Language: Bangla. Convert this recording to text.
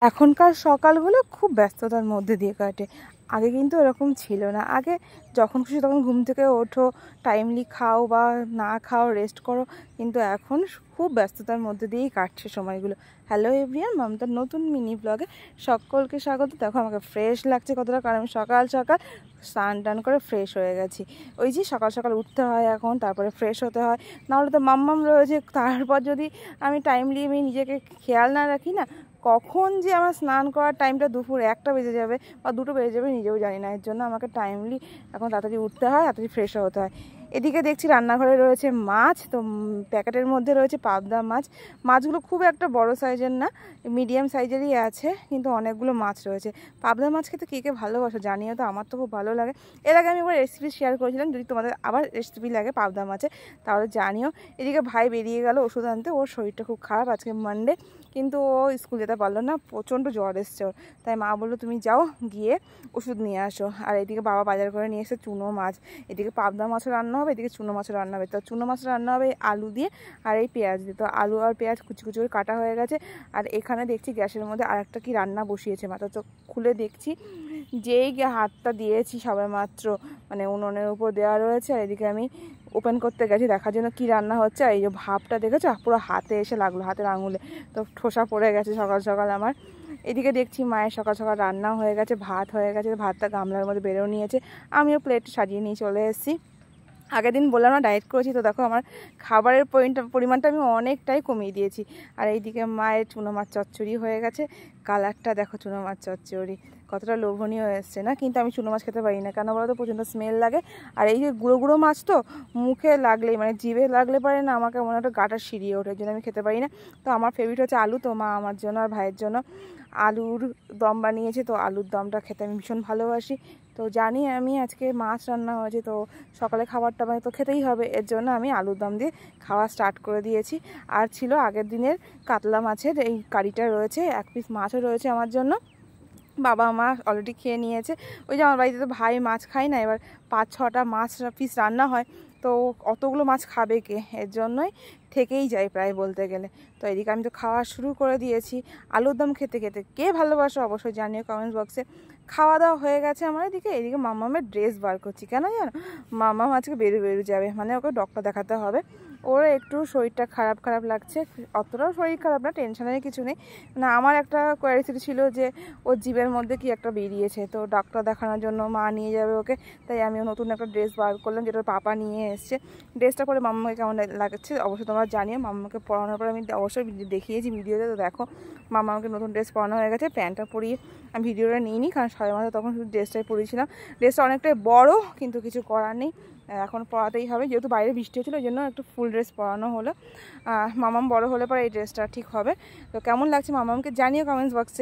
এখনকার সকালগুলো খুব ব্যস্ততার মধ্যে দিয়ে কাটে। আগে কিন্তু এরকম ছিল না। আগে যখন খুশি তখন ঘুম থেকে ওঠো, টাইমলি খাও বা না খাও, রেস্ট করো। কিন্তু এখন খুব ব্যস্ততার মধ্যে দিয়েই কাটছে সময়গুলো। হ্যালো এভরিওয়ান, মমতার নতুন মিনি ব্লগে সকলকে স্বাগত। দেখো আমাকে ফ্রেশ লাগছে কতটা, কারণ আমি সকাল সকাল স্নান টান করে ফ্রেশ হয়ে গেছি। ওই যে সকাল সকাল উঠতে হয় এখন, তারপরে ফ্রেশ হতে হয়, নাহলে তো মাম্মাম রয়েছে। তারপর যদি আমি টাইমলি নিজেকে খেয়াল না রাখি না, কখন যে আমার স্নান করার টাইমটা দুপুর 1টা বেজে যাবে বা 2টো বেজে যাবে নিজেও জানি না। এর জন্য আমাকে টাইমলি এখন তাড়াতাড়ি উঠতে হয়, তাড়াতাড়ি ফ্রেশ হতে হয়। এদিকে দেখছি রান্নাঘরে রয়েছে মাছ, তো প্যাকেটের মধ্যে রয়েছে পাবদা মাছ। মাছগুলো খুব একটা বড় সাইজের না, মিডিয়াম সাইজেরই আছে, কিন্তু অনেকগুলো মাছ রয়েছে। পাবদা মাছ খেতে কে কে ভালোবাসো জানিও তো, আমার তো খুব ভালো লাগে। এর আগে আমি একবার রেসিপি শেয়ার করেছিলাম, যদি তোমাদের আবার রেসিপি লাগে পাবদা মাছে তাহলে জানিও। এদিকে ভাই বেরিয়ে গেল ওষুধ আনতে, ওর শরীরটা খুব খারাপ, আজকে মানডে, কিন্তু ও স্কুল যেতে পারলো না, প্রচণ্ড জ্বর এসছে ওর। তাই মা বললো তুমি যাও, গিয়ে ওষুধ নিয়ে আসো। আর এদিকে বাবা বাজার করে নিয়ে এসে চুনো মাছ, এদিকে পাবদা মাছও রান্না হবে, এদিকে চুনো মাছও রান্না হবে। তো চুনো মাছ রান্না হবে আলু দিয়ে আর এই পেঁয়াজ দিয়ে। তো আলু আর পেঁয়াজ কুচি কুচি করে কাটা হয়ে গেছে। আর এখানে দেখছি গ্যাসের মধ্যে আরেকটা কি রান্না বসিয়েছে, মাথা চোখ খুলে দেখছি যেই হাতটা দিয়েছি সবে মাত্র, মানে উনুনের উপর দেওয়া রয়েছে। আর এদিকে আমি ওপেন করতে গেছি দেখার জন্য কি রান্না হচ্ছে। আর এই যে ভাপটা দেখেছো, পুরো হাতে এসে লাগলো, হাতের আঙুলে, তো ঠোসা পড়ে গেছে সকাল সকাল আমার। এদিকে দেখছি মায়ের সকাল সকাল রান্না হয়ে গেছে, ভাত হয়ে গেছে, ভাতটা গামলার মধ্যে বেড়েও নিয়েছে, আমিও প্লেট সাজিয়ে নিয়ে চলে এসেছি। আগের দিন বললাম না ডায়েট করেছি, তো দেখো আমার খাবারের পরিমাণটা আমি অনেকটাই কমিয়ে দিয়েছি। আর এইদিকে মায়ের চুনো মাছ চচ্চড়ি হয়ে গেছে, কালারটা দেখো চুনো মাছ চচ্চড়ি কতটা লোভনীয় এসছে না। কিন্তু আমি চুনো মাছ খেতে পারি না, কেন বলো তো, প্রচণ্ড স্মেল লাগে। আর এই যে গুঁড়ো গুঁড়ো মাছ তো মুখে লাগলেই, মানে জিভে লাগলে পারে না, আমাকে মনে হয় গাটা সিরিয়ে ওঠে, জন্য আমি খেতে পারি না। তো আমার ফেভারিট হচ্ছে আলু, তো মা আমার জন্য আর ভাইয়ের জন্য আলুর দম বানিয়েছে। তো আলুর দমটা খেতে আমি ভীষণ ভালোবাসি। তো জানি আমি আজকে মাছ রান্না হয়েছে, তো সকালে খাবারটা মানে তো খেতেই হবে, এর জন্য আমি আলুর দম দিয়ে খাওয়া স্টার্ট করে দিয়েছি। আর ছিল আগের দিনের কাতলা মাছের এই কারিটা রয়েছে, 1 পিস মাছও রয়েছে আমার জন্য। বাবা মা অলরেডি খেয়ে নিয়েছে। ওই যে আমার বাড়িতে তো ভাই মাছ খাই না, এবার 5-6টা মাছ পিস রান্না হয়, তো অতগুলো মাছ খাবে কে, এর জন্যই থেকেই যায় প্রায় বলতে গেলে। তো এদিকে আমি তো খাওয়া শুরু করে দিয়েছি। আলুর দম খেতে খেতে কে ভালোবাসো অবশ্যই জানিও কমেন্টস বক্সে। খাওয়া দাওয়া হয়ে গেছে আমার। এদিকে মামামের ড্রেস বার করছি, কেন জানো, মামাম আজকে বেরু যাবে, মানে ওকে ডক্টর দেখাতে হবে। ওর একটু শরীরটা খারাপ খারাপ লাগছে, অতটাও শরীর খারাপ না, টেনশনের কিছু নেই। মানে আমার একটা কোয়ারিসিটি ছিল যে ওর জিভের মধ্যে কি একটা বেরিয়েছে, তো ডাক্তার দেখানোর জন্য মা নিয়ে যাবে ওকে। তাই আমিও নতুন একটা ড্রেস বার করলাম, যেটা পাপা নিয়ে এসছে। ড্রেসটা পরে মাম্মাকে কেমন লাগছে অবশ্যই তোমরা জানিও। মাম্মাকে পরানোর পর আমি অবশ্যই দেখিয়েছি ভিডিওতে, তো দেখো মাম্মাকে নতুন ড্রেস পরানো হয়ে গেছে। প্যান্টটা পরিয়ে আমি ভিডিওটা নিইনি, কারণ সবাই মাঝে তখন শুধু ড্রেসটাই পরিয়েছিলাম। ড্রেসটা অনেকটাই বড়, কিন্তু কিছু করার নেই, এখন পরাতেই হবে, যেহেতু বাইরে বৃষ্টি হচ্ছিলো, ওই জন্য একটু ফুল ড্রেস পরানো হলো। মামাম বড় হলে পরে এই ড্রেসটা ঠিক হবে। তো কেমন লাগছে মামামকে জানিও কমেন্টস বক্সে।